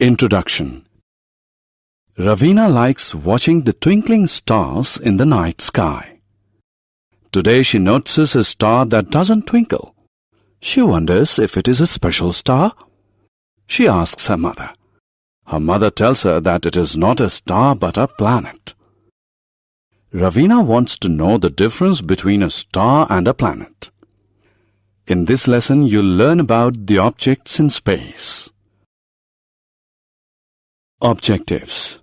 Introduction. Ravina likes watching the twinkling stars in the night sky. Today she notices a star that doesn't twinkle. She wonders if it is a special star. She asks her mother. Her mother tells her that it is not a star but a planet. Ravina wants to know the difference between a star and a planet. In this lesson, you'll learn about the objects in space. Objectives.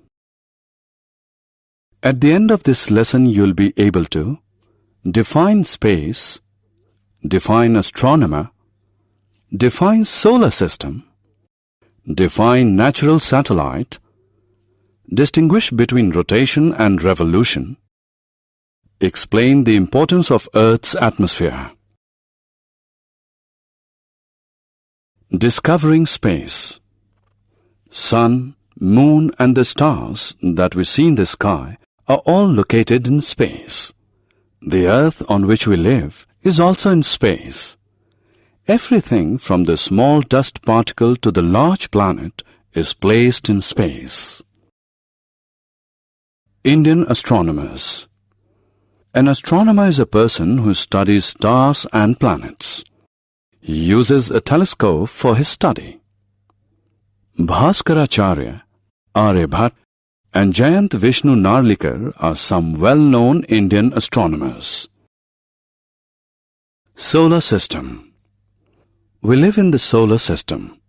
At the end of this lesson, you'll be able to define space, define astronomer, define solar system, define natural satellite, distinguish between rotation and revolution, explain the importance of Earth's atmosphere. Discovering space. Sun, moon and the stars that we see in the sky are all located in space. The Earth on which we live is also in space. Everything from the small dust particle to the large planet is placed in space. Indian astronomers. An astronomer is a person who studies stars and planets. He uses a telescope for his study. Bhaskaracharya, Aryabhat and Jayant Vishnu Narlikar are some well-known Indian astronomers. Solar System. We live in the solar system.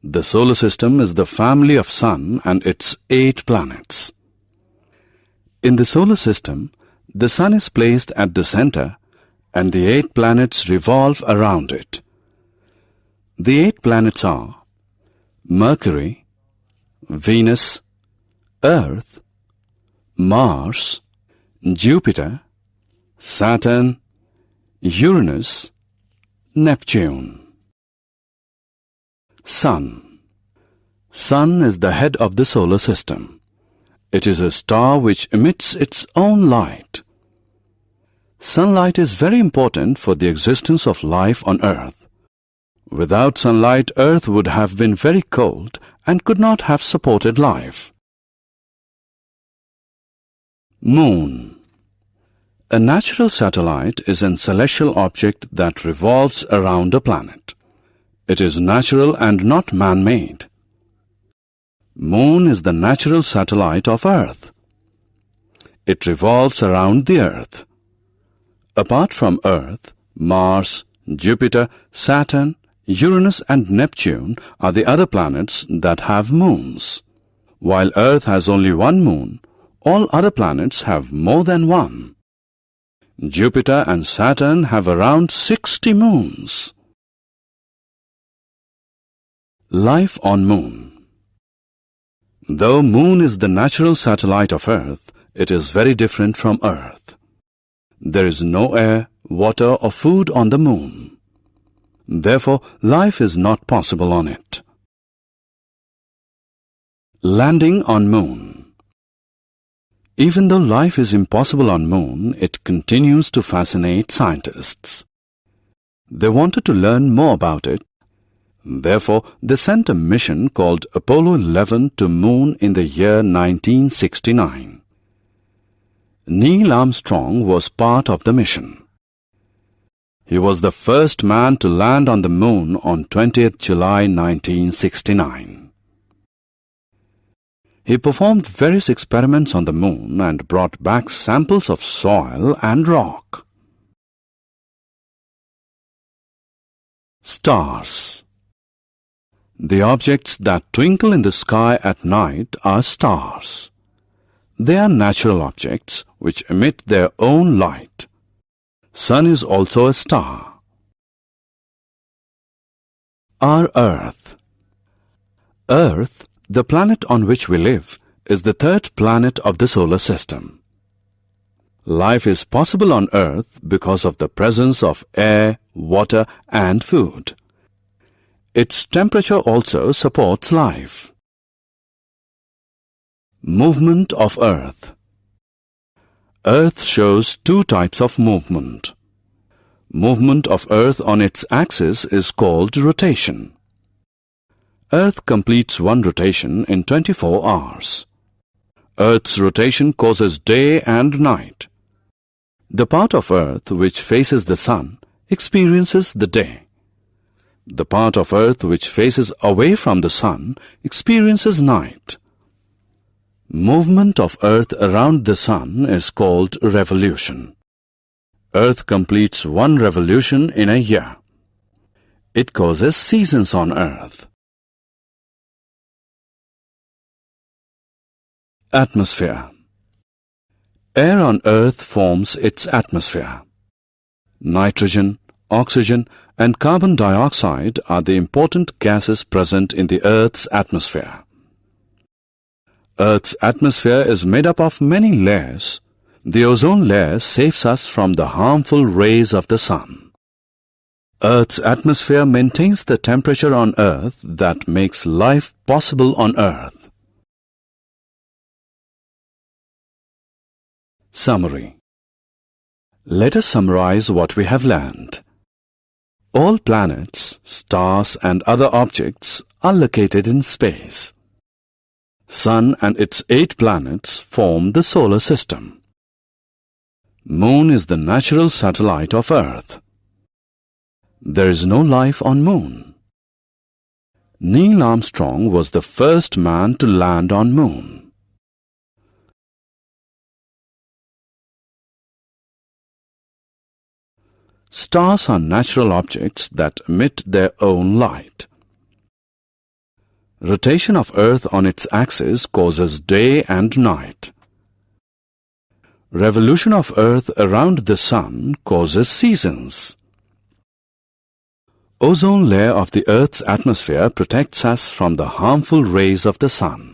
The solar system is the family of Sun and its 8 planets. In the solar system, the Sun is placed at the center and the 8 planets revolve around it. The 8 planets are Mercury, Venus, Earth, Mars, Jupiter, Saturn, Uranus, Neptune. Sun. Sun is the head of the solar system. It is a star which emits its own light. Sunlight is very important for the existence of life on Earth. Without sunlight, Earth would have been very cold and could not have supported life. Moon. A natural satellite is a celestial object that revolves around a planet. It is natural and not man-made. Moon is the natural satellite of Earth. It revolves around the Earth. Apart from Earth, Mars, Jupiter, Saturn, Uranus and Neptune are the other planets that have moons. While Earth has only one moon, all other planets have more than one. Jupiter and Saturn have around 60 moons. Life on Moon. Though Moon is the natural satellite of Earth, it is very different from Earth. There is no air, water or food on the Moon. Therefore, life is not possible on it. Landing on Moon. Even though life is impossible on Moon, it continues to fascinate scientists. They wanted to learn more about it. Therefore, they sent a mission called Apollo 11 to Moon in the year 1969. Neil Armstrong was part of the mission. He was the first man to land on the Moon on 20th July 1969. He performed various experiments on the Moon and brought back samples of soil and rock. Stars. The objects that twinkle in the sky at night are stars. They are natural objects which emit their own light. Sun is also a star. Our Earth. Earth, the planet on which we live, is the 3rd planet of the solar system. Life is possible on Earth because of the presence of air, water and food. Its temperature also supports life. Movement of Earth. Earth shows 2 types of movement. Movement of Earth on its axis is called rotation. Earth completes one rotation in 24 hours. Earth's rotation causes day and night. The part of Earth which faces the sun experiences the day. The part of Earth which faces away from the sun experiences night. Movement of Earth around the sun is called revolution. Earth completes one revolution in a year. It causes seasons on Earth. Atmosphere. Air on Earth forms its atmosphere. Nitrogen, oxygen, and carbon dioxide are the important gases present in the Earth's atmosphere. Earth's atmosphere is made up of many layers. The ozone layer saves us from the harmful rays of the sun. Earth's atmosphere maintains the temperature on Earth that makes life possible on Earth. Summary. Let us summarize what we have learned. All planets, stars and other objects are located in space. Sun and its 8 planets form the solar system. Moon is the natural satellite of Earth. There is no life on Moon. Neil Armstrong was the first man to land on Moon. Stars are natural objects that emit their own light. Rotation of Earth on its axis causes day and night. Revolution of Earth around the sun causes seasons. Ozone layer of the Earth's atmosphere protects us from the harmful rays of the sun.